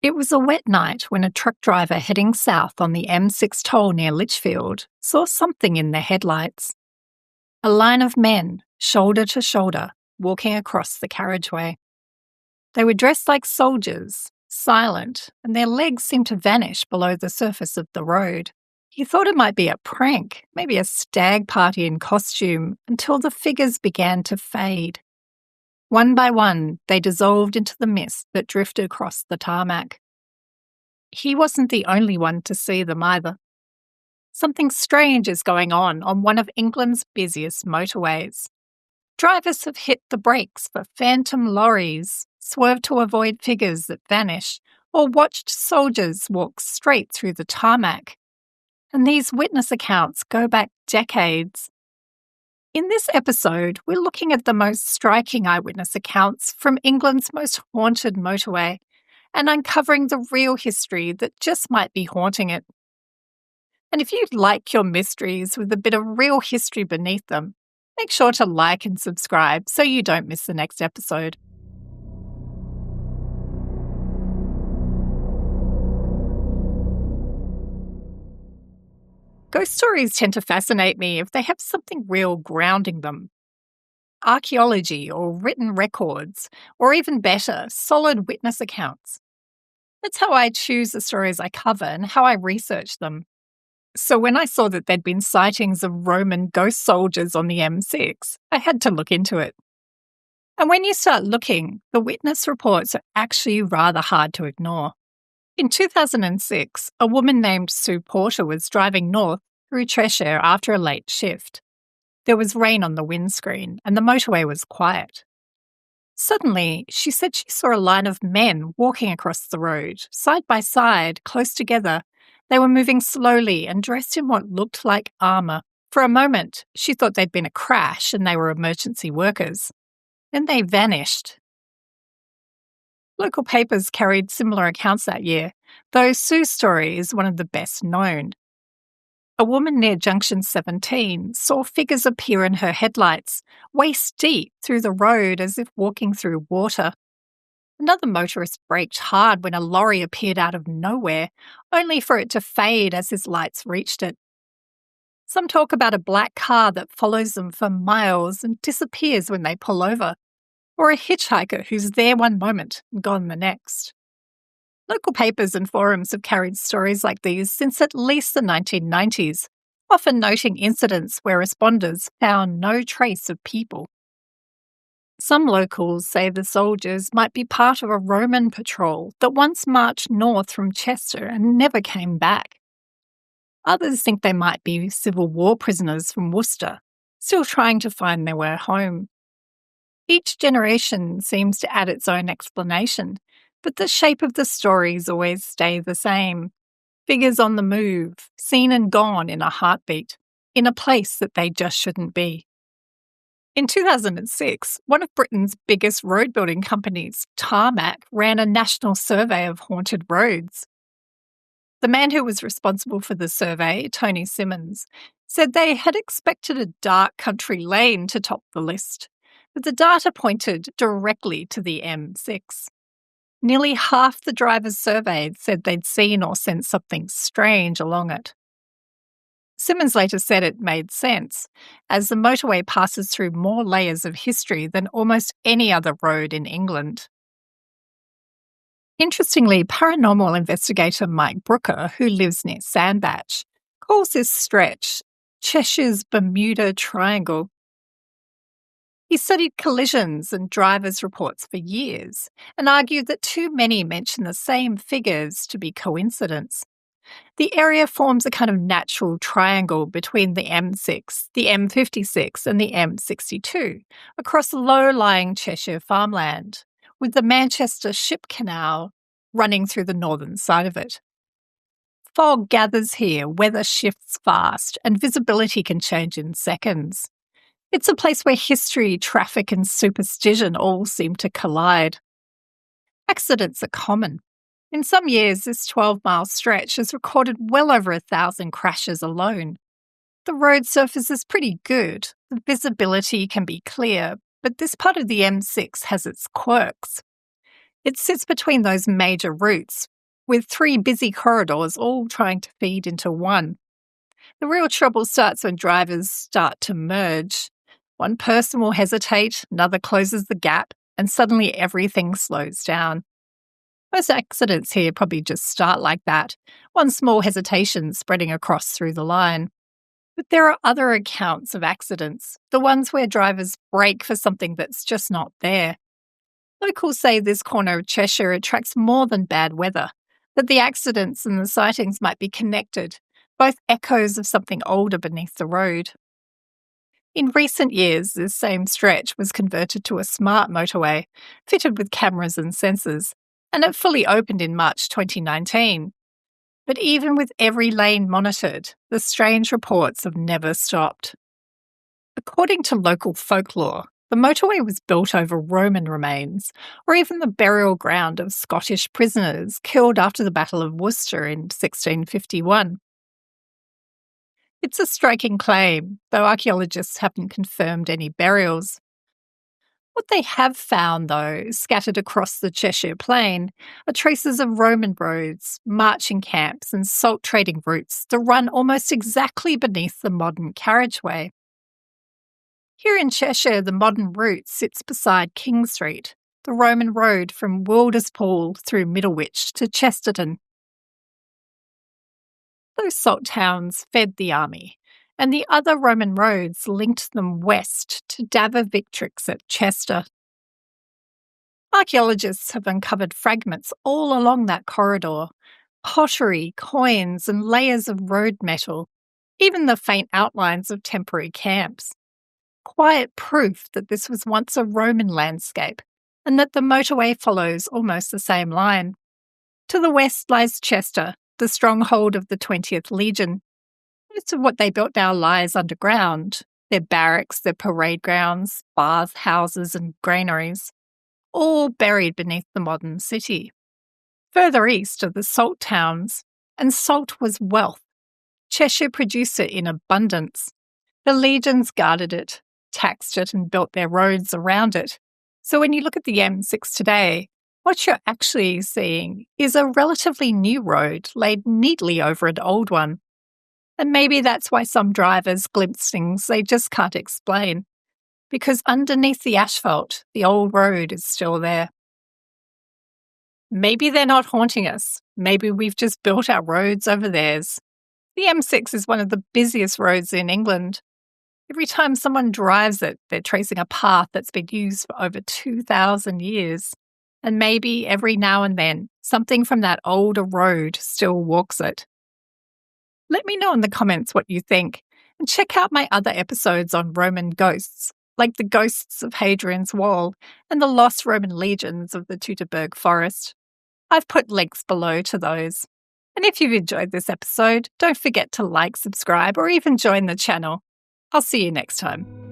It was a wet night when a truck driver heading south on the M6 toll near Lichfield saw something in their headlights. A line of men, shoulder to shoulder, walking across the carriageway. They were dressed like soldiers, silent, and their legs seemed to vanish below the surface of the road. He thought it might be a prank, maybe a stag party in costume, until the figures began to fade. One by one, they dissolved into the mist that drifted across the tarmac. He wasn't the only one to see them either. Something strange is going on one of England's busiest motorways. Drivers have hit the brakes for phantom lorries, swerved to avoid figures that vanish, or watched soldiers walk straight through the tarmac. And these witness accounts go back decades. In this episode, we're looking at the most striking eyewitness accounts from England's most haunted motorway and uncovering the real history that just might be haunting it. And if you like your mysteries with a bit of real history beneath them, make sure to like and subscribe so you don't miss the next episode. Ghost stories tend to fascinate me if they have something real grounding them. Archaeology or written records, or even better, solid witness accounts. That's how I choose the stories I cover and how I research them. So when I saw that there'd been sightings of Roman ghost soldiers on the M6, I had to look into it. And when you start looking, the witness reports are actually rather hard to ignore. In 2006, a woman named Sue Porter was driving north through Cheshire after a late shift. There was rain on the windscreen and the motorway was quiet. Suddenly, she said she saw a line of men walking across the road, side by side, close together. They were moving slowly and dressed in what looked like armour. For a moment, she thought they'd been a crash and they were emergency workers. Then they vanished. Local papers carried similar accounts that year, though Sue's story is one of the best known. A woman near Junction 17 saw figures appear in her headlights, waist deep through the road as if walking through water. Another motorist braked hard when a lorry appeared out of nowhere, only for it to fade as his lights reached it. Some talk about a black car that follows them for miles and disappears when they pull over, or a hitchhiker who's there one moment and gone the next. Local papers and forums have carried stories like these since at least the 1990s, often noting incidents where responders found no trace of people. Some locals say the soldiers might be part of a Roman patrol that once marched north from Chester and never came back. Others think they might be Civil War prisoners from Worcester, still trying to find their way home. Each generation seems to add its own explanation, but the shape of the stories always stay the same. Figures on the move, seen and gone in a heartbeat, in a place that they just shouldn't be. In 2006, one of Britain's biggest road building companies, Tarmac, ran a national survey of haunted roads. The man who was responsible for the survey, Tony Simmons, said they had expected a dark country lane to top the list, but the data pointed directly to the M6. Nearly half the drivers surveyed said they'd seen or sensed something strange along it. Simmons later said it made sense, as the motorway passes through more layers of history than almost any other road in England. Interestingly, paranormal investigator Mike Brooker, who lives near Sandbach, calls this stretch Cheshire's Bermuda Triangle. He studied collisions and drivers' reports for years and argued that too many mention the same figures to be coincidence. The area forms a kind of natural triangle between the M6, the M56 and the M62 across low-lying Cheshire farmland, with the Manchester Ship Canal running through the northern side of it. Fog gathers here, weather shifts fast, and visibility can change in seconds. It's a place where history, traffic and superstition all seem to collide. Accidents are common. In some years, this 12-mile stretch has recorded well over 1,000 crashes alone. The road surface is pretty good. The visibility can be clear, but this part of the M6 has its quirks. It sits between those major routes, with three busy corridors all trying to feed into one. The real trouble starts when drivers start to merge. One person will hesitate, another closes the gap, and suddenly everything slows down. Most accidents here probably just start like that, one small hesitation spreading across through the line. But there are other accounts of accidents, the ones where drivers brake for something that's just not there. Locals say this corner of Cheshire attracts more than bad weather, that the accidents and the sightings might be connected, both echoes of something older beneath the road. In recent years, this same stretch was converted to a smart motorway, fitted with cameras and sensors, and it fully opened in March 2019. But even with every lane monitored, the strange reports have never stopped. According to local folklore, the motorway was built over Roman remains, or even the burial ground of Scottish prisoners killed after the Battle of Worcester in 1651. It's a striking claim, though archaeologists haven't confirmed any burials. What they have found, though, scattered across the Cheshire Plain, are traces of Roman roads, marching camps, and salt trading routes that run almost exactly beneath the modern carriageway. Here in Cheshire, the modern route sits beside King Street, the Roman road from Wilderspool through Middlewich to Chesterton. Those salt towns fed the army, and the other Roman roads linked them west to Dava Victrix at Chester. Archaeologists have uncovered fragments all along that corridor, pottery, coins, and layers of road metal, even the faint outlines of temporary camps. Quiet proof that this was once a Roman landscape, and that the motorway follows almost the same line. To the west lies Chester, the stronghold of the 20th Legion. Most of what they built now lies underground, their barracks, their parade grounds, bath houses and granaries, all buried beneath the modern city. Further east are the salt towns, and salt was wealth. Cheshire produced it in abundance. The legions guarded it, taxed it and built their roads around it. So when you look at the M6 today, what you're actually seeing is a relatively new road laid neatly over an old one. And maybe that's why some drivers glimpse things they just can't explain, because underneath the asphalt, the old road is still there. Maybe they're not haunting us. Maybe we've just built our roads over theirs. The M6 is one of the busiest roads in England. Every time someone drives it, they're tracing a path that's been used for over 2,000 years. And maybe every now and then, something from that older road still walks it. Let me know in the comments what you think, and check out my other episodes on Roman ghosts, like the ghosts of Hadrian's Wall and the lost Roman legions of the Teutoburg Forest. I've put links below to those. And if you've enjoyed this episode, don't forget to like, subscribe, or even join the channel. I'll see you next time.